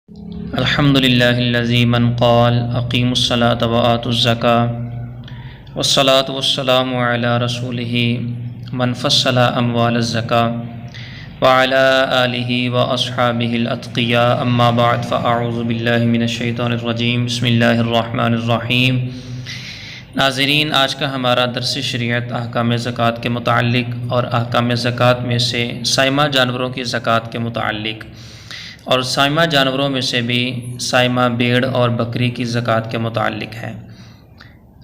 الحمد للہ الذی من قال اقیموا الصلاة وآتوا الزکاة والصلاة والسلام علی رسولہ من فصل اموال الزکاة وعلی آلہ واصحابہ الاتقیاء اما بعد فاعوذ باللہ من الشیطان الرجیم بسم اللہ الرحمن الرحیم۔ ناظرین، آج کا ہمارا درس شریعت احکام زکوٰۃ کے متعلق اور احکام زکوٰۃ میں سے سائمہ جانوروں کی زکوٰۃ کے متعلق اور سائمہ جانوروں میں سے بھی سائمہ بھیڑ اور بکری کی زکوٰۃ کے متعلق ہے۔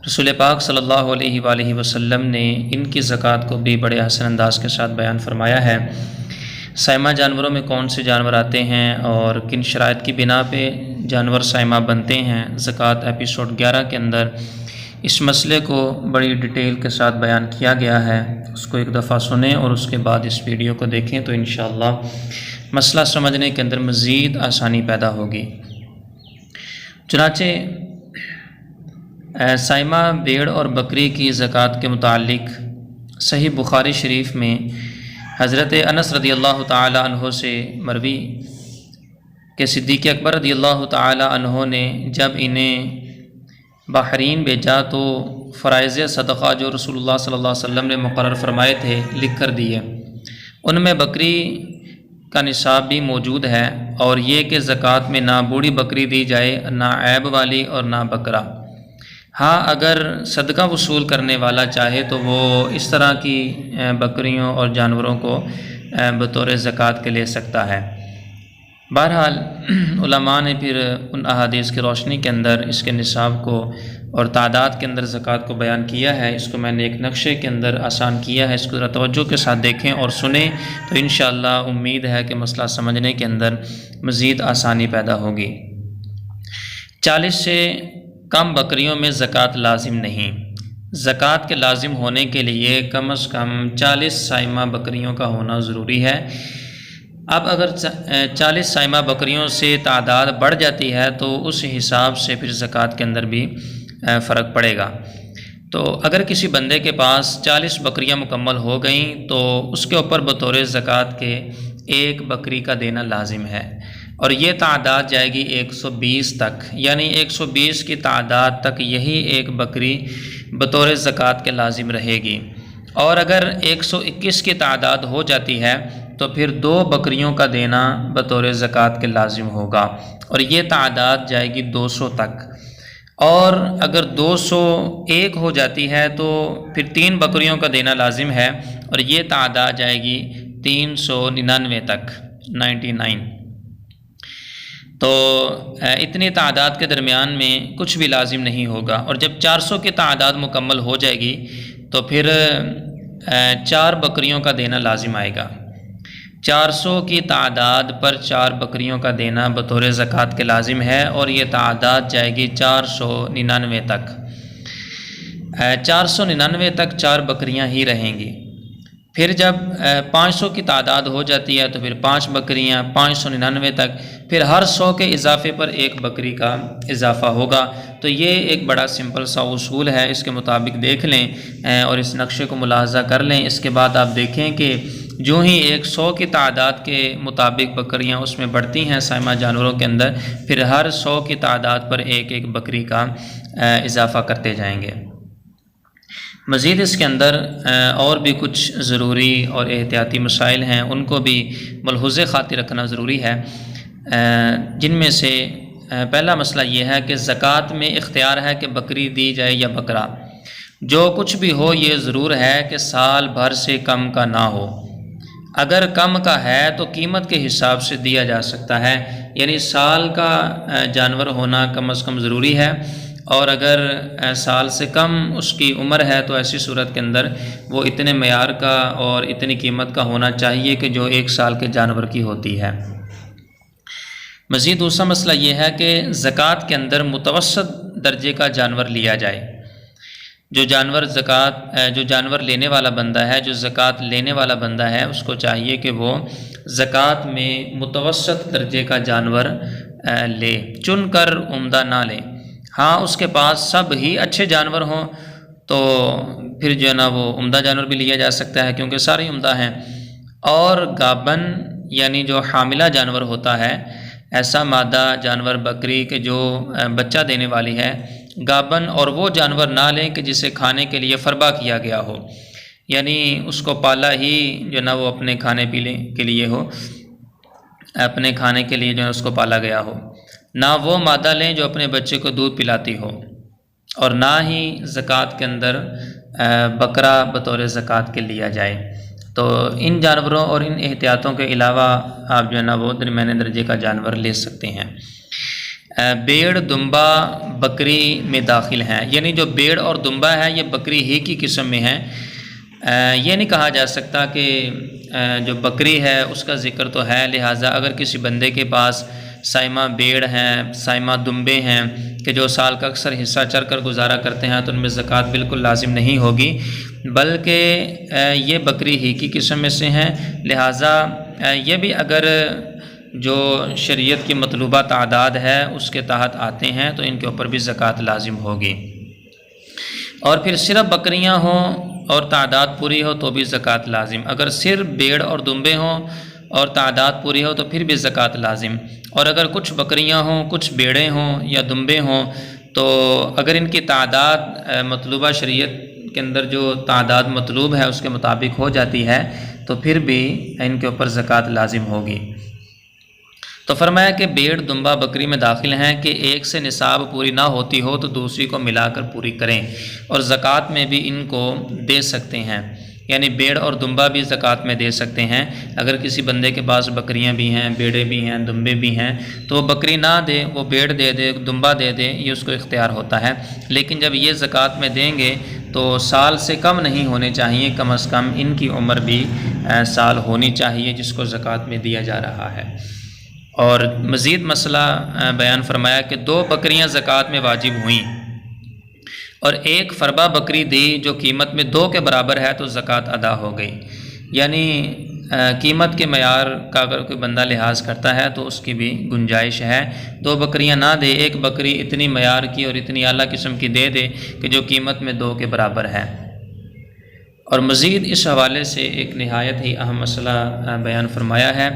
رسول پاک صلی اللہ علیہ وآلہ وسلم نے ان کی زکوٰۃ کو بھی بڑے حسن انداز کے ساتھ بیان فرمایا ہے۔ سائمہ جانوروں میں کون سے جانور آتے ہیں اور کن شرائط کی بنا پہ جانور سائمہ بنتے ہیں، زکوٰۃ ایپیسوڈ 11 کے اندر اس مسئلے کو بڑی ڈیٹیل کے ساتھ بیان کیا گیا ہے۔ اس کو ایک دفعہ سنیں اور اس کے بعد اس ویڈیو کو دیکھیں تو انشاءاللہ مسئلہ سمجھنے کے اندر مزید آسانی پیدا ہوگی۔ چنانچہ سائمہ بھیڑ اور بکری کی زکوٰۃ کے متعلق صحیح بخاری شریف میں حضرت انس رضی اللہ تعالی عنہ سے مروی کہ صدیق اکبر رضی اللہ تعالی عنہ نے جب انہیں بحرین بھیجا تو فرائض صدقہ جو رسول اللہ صلی اللہ علیہ وسلم نے مقرر فرمائے تھے لکھ کر دیے۔ ان میں بکری کا نصاب بھی موجود ہے، اور یہ کہ زکوٰۃ میں نہ بوڑھی بکری دی جائے، نہ عیب والی اور نہ بکرا۔ ہاں، اگر صدقہ وصول کرنے والا چاہے تو وہ اس طرح کی بکریوں اور جانوروں کو بطور زکوٰۃ کے لے سکتا ہے۔ بہرحال علماء نے پھر ان احادیث کی روشنی کے اندر اس کے نصاب کو اور تعداد کے اندر زکوٰۃ کو بیان کیا ہے۔ اس کو میں نے ایک نقشے کے اندر آسان کیا ہے، اس کو ذرا توجہ کے ساتھ دیکھیں اور سنیں تو انشاءاللہ امید ہے کہ مسئلہ سمجھنے کے اندر مزید آسانی پیدا ہوگی۔ 40 سے کم بکریوں میں زکوٰۃ لازم نہیں۔ زکوٰۃ کے لازم ہونے کے لیے کم از کم 40 سائمہ بکریوں کا ہونا ضروری ہے۔ اب اگر 40 سائمہ بکریوں سے تعداد بڑھ جاتی ہے تو اس حساب سے پھر زکوٰۃ کے اندر بھی فرق پڑے گا۔ تو اگر کسی بندے کے پاس 40 بکریاں مکمل ہو گئیں تو اس کے اوپر بطور زکوٰۃ کے ایک بکری کا دینا لازم ہے، اور یہ تعداد جائے گی 120 تک، یعنی 120 کی تعداد تک یہی ایک بکری بطور زکوٰۃ کے لازم رہے گی۔ اور اگر 121 کی تعداد ہو جاتی ہے تو پھر 2 بکریوں کا دینا بطور زکوٰۃ کے لازم ہوگا، اور یہ تعداد جائے گی 200 تک۔ اور اگر 201 ہو جاتی ہے تو پھر 3 بکریوں کا دینا لازم ہے، اور یہ تعداد جائے گی 399 تک، 99۔ تو اتنی تعداد کے درمیان میں کچھ بھی لازم نہیں ہوگا، اور جب 400 کی تعداد مکمل ہو جائے گی تو پھر 4 بکریوں کا دینا لازم آئے گا۔ 400 کی تعداد پر 4 بکریوں کا دینا بطور زکوٰۃ کے لازم ہے، اور یہ تعداد جائے گی 499 تک۔ 499 تک 4 بکریاں ہی رہیں گی۔ پھر جب 500 کی تعداد ہو جاتی ہے تو پھر 5 بکریاں 599 تک، پھر ہر 100 کے اضافے پر 1 بکری کا اضافہ ہوگا۔ تو یہ ایک بڑا سمپل سا اصول ہے، اس کے مطابق دیکھ لیں اور اس نقشے کو ملاحظہ کر لیں۔ اس کے بعد آپ دیکھیں کہ جو ہی 100 کی تعداد کے مطابق بکریاں اس میں بڑھتی ہیں سائمہ جانوروں کے اندر، پھر ہر 100 کی تعداد پر 1 بکری کا اضافہ کرتے جائیں گے۔ مزید اس کے اندر اور بھی کچھ ضروری اور احتیاطی مسائل ہیں، ان کو بھی ملحوظ خاطر رکھنا ضروری ہے، جن میں سے پہلا مسئلہ یہ ہے کہ زکوٰۃ میں اختیار ہے کہ بکری دی جائے یا بکرا۔ جو کچھ بھی ہو یہ ضرور ہے کہ سال بھر سے کم کا نہ ہو۔ اگر کم کا ہے تو قیمت کے حساب سے دیا جا سکتا ہے، یعنی سال کا جانور ہونا کم از کم ضروری ہے، اور اگر سال سے کم اس کی عمر ہے تو ایسی صورت کے اندر وہ اتنے معیار کا اور اتنی قیمت کا ہونا چاہیے کہ جو 1 سال کے جانور کی ہوتی ہے۔ مزید دوسرا مسئلہ یہ ہے کہ زکوٰۃ کے اندر متوسط درجے کا جانور لیا جائے۔ جو جانور لینے والا بندہ ہے، جو زکوٰۃ لینے والا بندہ ہے، اس کو چاہیے کہ وہ زکوٰۃ میں متوسط درجے کا جانور لے، چن کر عمدہ نہ لے۔ ہاں، اس کے پاس سب ہی اچھے جانور ہوں تو پھر جو ہے نا وہ عمدہ جانور بھی لیا جا سکتا ہے، کیونکہ سارے عمدہ ہیں۔ اور گابن یعنی جو حاملہ جانور ہوتا ہے ایسا مادہ جانور بکری کے جو بچہ دینے والی ہے گابن، اور وہ جانور نہ لیں کہ جسے کھانے کے لیے فربا کیا گیا ہو، یعنی اس کو پالا ہی جو نا وہ اپنے کھانے پینے کے لیے ہو، اپنے کھانے کے لیے جو ہے اس کو پالا گیا ہو۔ نہ وہ مادہ لیں جو اپنے بچے کو دودھ پلاتی ہو، اور نہ ہی زکوٰۃ کے اندر بکرا بطور زکوٰۃ کے لیا جائے۔ تو ان جانوروں اور ان احتیاطوں کے علاوہ آپ جو ہے نا وہ درمیانے درجے کا جانور لے سکتے ہیں۔ بیڑ، دمبا بکری میں داخل ہیں، یعنی جو بیڑ اور دمبا ہے یہ بکری ہی کی قسم میں ہیں۔ یہ نہیں کہا جا سکتا کہ جو بکری ہے اس کا ذکر تو ہے، لہٰذا اگر کسی بندے کے پاس سائمہ بیڑ ہیں، سائمہ دمبے ہیں کہ جو سال کا اکثر حصہ چر کر گزارا کرتے ہیں، تو ان میں زکوٰۃ بالکل لازم نہیں ہوگی، بلکہ یہ بکری ہی کی قسم میں سے ہیں، لہٰذا یہ بھی اگر جو شریعت کی مطلوبہ تعداد ہے اس کے تحت آتے ہیں تو ان کے اوپر بھی زکوٰۃ لازم ہوگی۔ اور پھر صرف بکریاں ہوں اور تعداد پوری ہو تو بھی زکوٰۃ لازم، اگر صرف بیڑ اور دمبے ہوں اور تعداد پوری ہو تو پھر بھی زکوٰۃ لازم، اور اگر کچھ بکریاں ہوں، کچھ بیڑیں ہوں یا دمبے ہوں، تو اگر ان کی تعداد مطلوبہ شریعت کے اندر جو تعداد مطلوب ہے اس کے مطابق ہو جاتی ہے تو پھر بھی ان کے اوپر زکوٰۃ لازم ہوگی۔ تو فرمایا کہ بیڑ دمبا بکری میں داخل ہیں کہ ایک سے نصاب پوری نہ ہوتی ہو تو دوسری کو ملا کر پوری کریں، اور زکوٰۃ میں بھی ان کو دے سکتے ہیں، یعنی بیڑ اور دمبا بھی زکوٰۃ میں دے سکتے ہیں۔ اگر کسی بندے کے پاس بکریاں بھی ہیں، بیڑے بھی ہیں، دمبے بھی ہیں، تو وہ بکری نہ دے، وہ بیڑ دے دے، دمبا دے دے، یہ اس کو اختیار ہوتا ہے۔ لیکن جب یہ زکوٰۃ میں دیں گے تو سال سے کم نہیں ہونے چاہیے، کم از کم ان کی عمر بھی سال ہونی چاہیے جس کو زکوٰۃ میں دیا جا رہا ہے۔ اور مزید مسئلہ بیان فرمایا کہ 2 بکریاں زکوٰۃ میں واجب ہوئیں اور ایک فربا بکری دی جو قیمت میں 2 کے برابر ہے تو زکوٰۃ ادا ہو گئی، یعنی قیمت کے معیار کا اگر کوئی بندہ لحاظ کرتا ہے تو اس کی بھی گنجائش ہے۔ 2 بکریاں نہ دے، ایک بکری اتنی معیار کی اور اتنی اعلیٰ قسم کی دے دے کہ جو قیمت میں 2 کے برابر ہے۔ اور مزید اس حوالے سے ایک نہایت ہی اہم مسئلہ بیان فرمایا ہے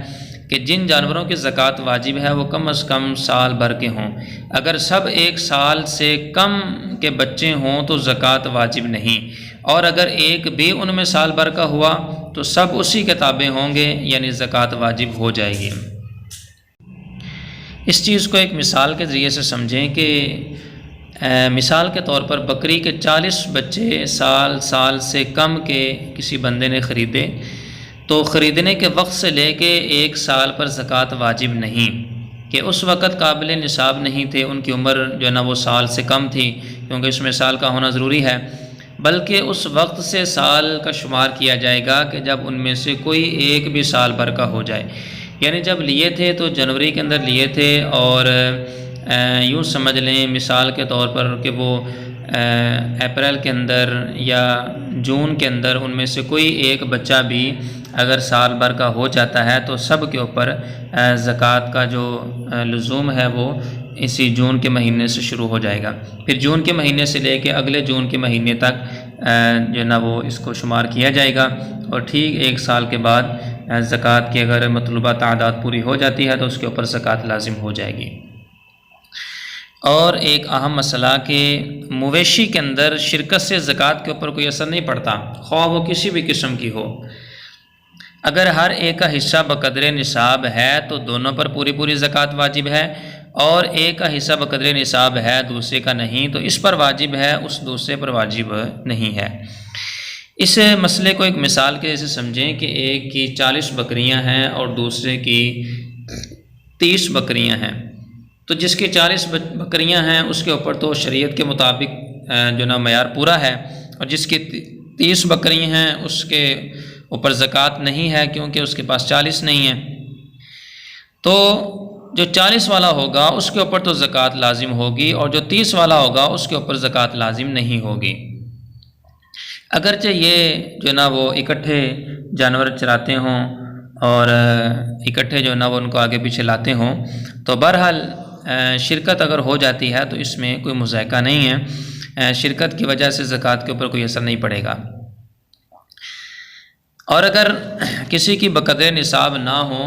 کہ جن جانوروں کی زکوٰۃ واجب ہے وہ کم از کم سال بھر کے ہوں، اگر سب 1 سال سے کم کے بچے ہوں تو زکوٰۃ واجب نہیں، اور اگر ایک بھی ان میں سال بھر کا ہوا تو سب اسی کے تابع ہوں گے، یعنی زکوٰۃ واجب ہو جائے گی۔ اس چیز کو ایک مثال کے ذریعے سے سمجھیں کہ مثال کے طور پر بکری کے 40 بچے سال سے کم کے کسی بندے نے خریدے، تو خریدنے کے وقت سے لے کے 1 سال پر زکوٰۃ واجب نہیں، کہ اس وقت قابل نصاب نہیں تھے، ان کی عمر جو ہے نا وہ سال سے کم تھی، کیونکہ اس میں سال کا ہونا ضروری ہے، بلکہ اس وقت سے سال کا شمار کیا جائے گا کہ جب ان میں سے کوئی ایک بھی سال بھر کا ہو جائے، یعنی جب لیے تھے تو جنوری کے اندر لیے تھے، اور یوں سمجھ لیں مثال کے طور پر کہ وہ اپریل کے اندر یا جون کے اندر ان میں سے کوئی ایک بچہ بھی اگر سال بھر کا ہو جاتا ہے تو سب کے اوپر زکوٰۃ کا جو لزوم ہے وہ اسی جون کے مہینے سے شروع ہو جائے گا، پھر جون کے مہینے سے لے کے اگلے جون کے مہینے تک جو ہے نا وہ اس کو شمار کیا جائے گا، اور ٹھیک 1 سال کے بعد زکوٰۃ کی اگر مطلوبہ تعداد پوری ہو جاتی ہے تو اس کے اوپر زکوٰۃ لازم ہو جائے گی۔ اور ایک اہم مسئلہ کہ مویشی کے اندر شرکت سے زکوٰۃ کے اوپر کوئی اثر نہیں پڑتا، خواہ وہ کسی بھی قسم کی ہو، اگر ہر ایک کا حصہ بقدر نصاب ہے تو دونوں پر پوری زکوٰۃ واجب ہے، اور ایک کا حصہ بقدر نصاب ہے دوسرے کا نہیں تو اس پر واجب ہے، اس دوسرے پر واجب نہیں ہے۔ اس مسئلے کو ایک مثال کے جیسے سمجھیں کہ ایک کی 40 بکریاں ہیں اور دوسرے کی 30 بکریاں ہیں، تو جس کی 40 بکریاں ہیں اس کے اوپر تو شریعت کے مطابق جو نا معیار پورا ہے، اور جس کی 30 بکریاں ہیں اس کے اوپر زکوٰۃ نہیں ہے کیونکہ اس کے پاس 40 نہیں ہیں، تو جو 40 والا ہوگا اس کے اوپر تو زکوٰۃ لازم ہوگی، اور جو 30 والا ہوگا اس کے اوپر زکوٰۃ لازم نہیں ہوگی۔ اگرچہ یہ جو نا وہ اکٹھے جانور چراتے ہوں اور اکٹھے جو نا وہ ان کو آگے پیچھے لاتے ہوں، تو بہرحال شرکت اگر ہو جاتی ہے تو اس میں کوئی مذائقہ نہیں ہے، شرکت کی وجہ سے زکوٰۃ کے اوپر کوئی اثر نہیں پڑے گا۔ اور اگر کسی کی بقدر نصاب نہ ہو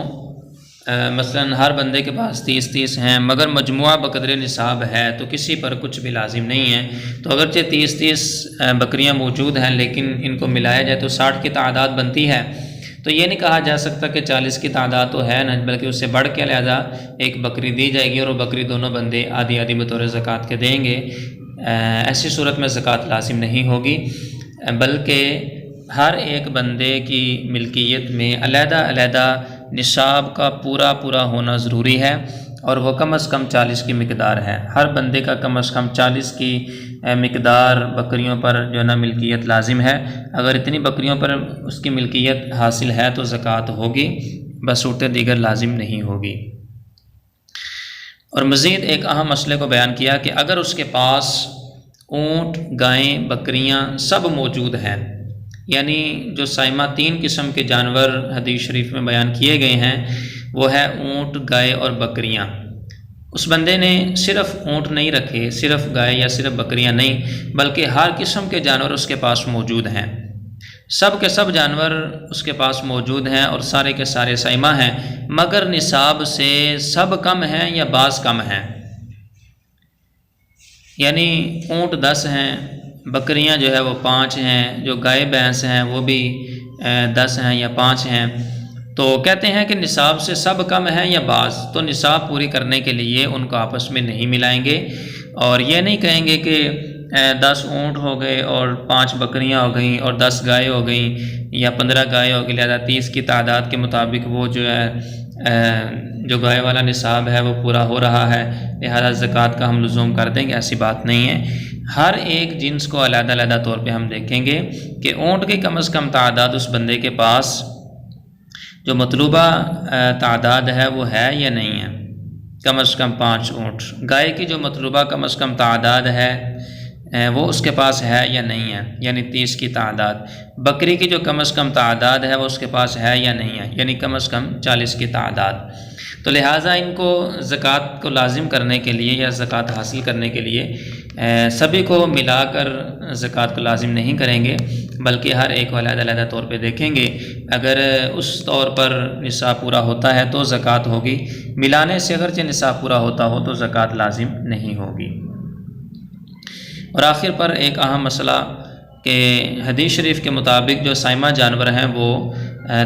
مثلاً ہر بندے کے پاس 30 ہیں مگر مجموعہ بقدر نصاب ہے تو کسی پر کچھ بھی لازم نہیں ہے۔ تو اگرچہ 30 بکریاں موجود ہیں لیکن ان کو ملایا جائے تو 60 کی تعداد بنتی ہے، تو یہ نہیں کہا جا سکتا کہ 40 کی تعداد تو ہے نہ، بلکہ اس سے بڑھ کے لہذا ایک بکری دی جائے گی اور وہ بکری دونوں بندے آدھی آدھی بطور زکوٰۃ کے دیں گے۔ ایسی صورت میں زکوٰۃ لازم نہیں ہوگی، بلکہ ہر ایک بندے کی ملکیت میں علیحدہ علیحدہ نصاب کا پورا ہونا ضروری ہے، اور وہ کم از کم 40 کی مقدار ہے۔ ہر بندے کا کم از کم 40 کی مقدار بکریوں پر جو ہے نا ملکیت لازم ہے۔ اگر اتنی بکریوں پر اس کی ملکیت حاصل ہے تو زکوٰۃ ہوگی، بصورت دیگر لازم نہیں ہوگی۔ اور مزید ایک اہم مسئلے کو بیان کیا کہ اگر اس کے پاس اونٹ، گائیں، بکریاں سب موجود ہیں، یعنی جو سائمہ 3 قسم کے جانور حدیث شریف میں بیان کیے گئے ہیں وہ ہے اونٹ، گائے اور بکریاں، اس بندے نے صرف اونٹ نہیں رکھے، صرف گائے یا صرف بکریاں نہیں، بلکہ ہر قسم کے جانور اس کے پاس موجود ہیں، سب کے سب جانور اس کے پاس موجود ہیں اور سارے کے سارے سائمہ ہیں، مگر نصاب سے سب کم ہیں یا بعض کم ہیں۔ یعنی اونٹ 10 ہیں، بکریاں جو ہے وہ 5 ہیں، جو گائے بھینس ہیں وہ بھی 10 ہیں یا 5 ہیں، تو کہتے ہیں کہ نصاب سے سب کم ہیں یا بعض، تو نصاب پوری کرنے کے لیے ان کو آپس میں نہیں ملائیں گے، اور یہ نہیں کہیں گے کہ 10 اونٹ ہو گئے اور 5 بکریاں ہو گئیں اور 10 گائے ہو گئیں یا 15 گائے ہو گئی، لہذا 30 کی تعداد کے مطابق وہ جو ہے جو گائے والا نصاب ہے وہ پورا ہو رہا ہے، لہذا زکوٰۃ کا ہم لزوم کر دیں گے، ایسی بات نہیں ہے۔ ہر ایک جنس کو علیحدہ علیحدہ طور پہ ہم دیکھیں گے کہ اونٹ کی کم از کم تعداد اس بندے کے پاس جو مطلوبہ تعداد ہے وہ ہے یا نہیں ہے، کم از کم 5 اونٹ، گائے کی جو مطلوبہ کم از کم تعداد ہے وہ اس کے پاس ہے یا نہیں ہے، یعنی 30 کی تعداد، بکری کی جو کم از کم تعداد ہے وہ اس کے پاس ہے یا نہیں ہے، یعنی کم از کم 40 کی تعداد۔ تو لہٰذا ان کو زکوٰۃ کو لازم کرنے کے لیے یا زکوٰۃ حاصل کرنے کے لیے سبھی کو ملا کر زکوٰۃ کو لازم نہیں کریں گے، بلکہ ہر ایک کو علیحدہ علیحدہ طور پہ دیکھیں گے، اگر اس طور پر نصاب پورا ہوتا ہے تو زکوٰۃ ہوگی، ملانے سے اگرچہ نصاب پورا ہوتا ہو تو زکوٰۃ لازم نہیں ہوگی۔ اور آخر پر ایک اہم مسئلہ کہ حدیث شریف کے مطابق جو سائمہ جانور ہیں وہ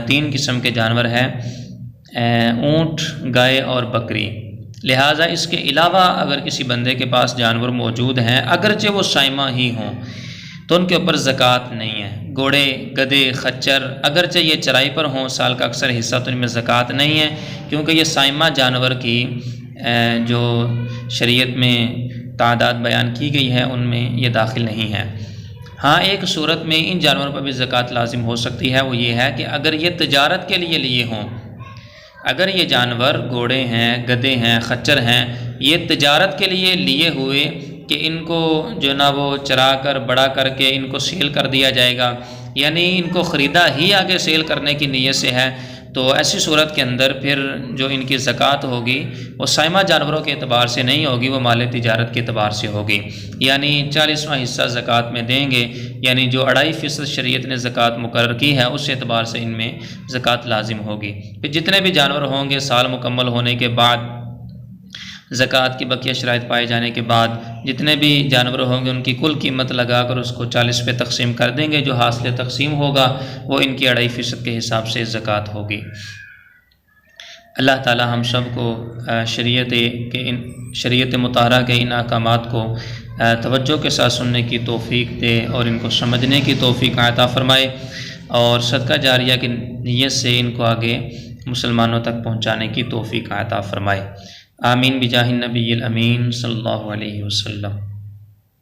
3 قسم کے جانور ہیں، اونٹ، گائے اور بکری، لہٰذا اس کے علاوہ اگر کسی بندے کے پاس جانور موجود ہیں اگرچہ وہ سائمہ ہی ہوں تو ان کے اوپر زکوٰۃ نہیں ہے۔ گھوڑے، گدھے، خچر اگرچہ یہ چرائی پر ہوں، سال کا اکثر حصہ، تو ان میں زکوٰۃ نہیں ہے، کیونکہ یہ سائمہ جانور کی جو شریعت میں تعداد بیان کی گئی ہے ان میں یہ داخل نہیں ہے۔ ہاں ایک صورت میں ان جانوروں پر بھی زکوٰۃ لازم ہو سکتی ہے، وہ یہ ہے کہ اگر یہ تجارت کے لیے ہوں، اگر یہ جانور گھوڑے ہیں، گدھے ہیں، خچر ہیں، یہ تجارت کے لیے ہوئے کہ ان کو جو ہے نا وہ چرا کر بڑا کر کے ان کو سیل کر دیا جائے گا، یعنی ان کو خریدا ہی آگے سیل کرنے کی نیت سے ہے، تو ایسی صورت کے اندر پھر جو ان کی زکوٰۃ ہوگی وہ سائمہ جانوروں کے اعتبار سے نہیں ہوگی، وہ مال تجارت کے اعتبار سے ہوگی، یعنی 40واں حصہ زکوٰۃ میں دیں گے، یعنی جو 2.5% شریعت نے زکوٰۃ مقرر کی ہے اس اعتبار سے ان میں زکوٰۃ لازم ہوگی۔ پھر جتنے بھی جانور ہوں گے سال مکمل ہونے کے بعد، زکوٰۃ کی بقیہ شرائط پائے جانے کے بعد، جتنے بھی جانور ہوں گے ان کی کل قیمت لگا کر اس کو 40 پہ تقسیم کر دیں گے، جو حاصل تقسیم ہوگا وہ ان کی 2.5% کے حساب سے زکوٰۃ ہوگی۔ اللہ تعالی ہم سب کو شریعت مطہرہ کے ان احکامات کو توجہ کے ساتھ سننے کی توفیق دے اور ان کو سمجھنے کی توفیق عطا فرمائے، اور صدقہ جاریہ کی نیت سے ان کو آگے مسلمانوں تک پہنچانے کی توفیق عطا فرمائے۔ آمین بجاہ النبی الامین صلی اللہ علیہ وسلم۔